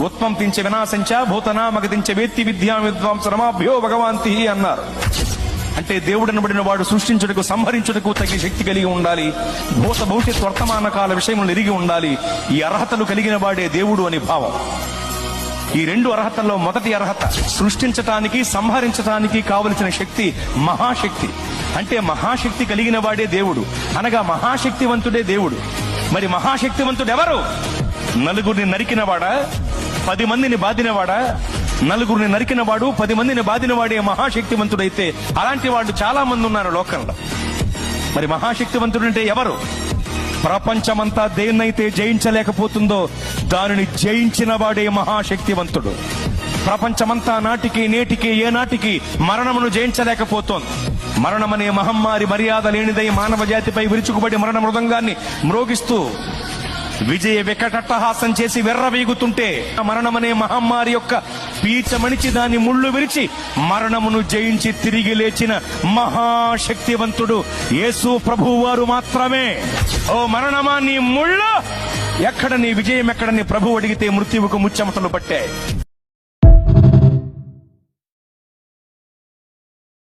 ఉత్పంపించే వినాశంచ భూతనామగతించే వేత్తి విద్యా విద్వాంసరమాభ్యో భగవాంతి అన్నారు. అంటే దేవుడనబడిన వాడు సృష్టించుటకు సంహరించుటకు తగిన శక్తి కలిగి ఉండాలి. భూత భవిష్యత్ వర్తమాన కాల విషయములను ఎరిగి ఉండాలి. ఈ అర్హతలు కలిగిన వాడే దేవుడు అని భావం. ఈ రెండు అర్హతల్లో మొదటి అర్హత సృష్టించటానికి సంహరించటానికి కావలసిన శక్తి మహాశక్తి. అంటే మహాశక్తి కలిగిన వాడే దేవుడు, అనగా మహాశక్తివంతుడే దేవుడు. మరి మహాశక్తివంతుడు ఎవరు? నలుగురిని నరికినవాడా? 10 మందిని బాధినవాడా? నలుగురిని నరికినవాడు 10 మందిని బాధినవాడే మహాశక్తివంతుడైతే అలాంటి వాళ్ళు చాలా మంది ఉన్నారు లోకంలో. మరి మహాశక్తివంతుడు అంటే ఎవరు? ప్రపంచమంతా దేన్నైతే జయించలేకపోతుందో దానిని జయించిన వాడే మహాశక్తివంతుడు. ప్రపంచమంతా నాటికి నేటికి ఏనాటికి మరణమును జయించలేకపోతోంది. మరణమనే మహమ్మారి మర్యాద లేనిదై మానవ జాతిపై విరుచుకుబడి మరణ మృదంగాన్ని మ్రోగిస్తూ విజయ వికటట్టహాసం చేసి వెర్రవీగుతుంటే మరణమనే మహమ్మారి యొక్క పీచమణిచి దాన్ని ముళ్ళు విరిచి మరణమును జయించి తిరిగి లేచిన మహాశక్తివంతుడు యేసు ప్రభువు వారు మాత్రమే. ఓ మరణమా నీ ముళ్ళు ఎక్కడ, నీ విజయం ఎక్కడ? నీ ప్రభు అడిగితే మృత్యువుకు ముచ్చెమటలు పట్టాయి.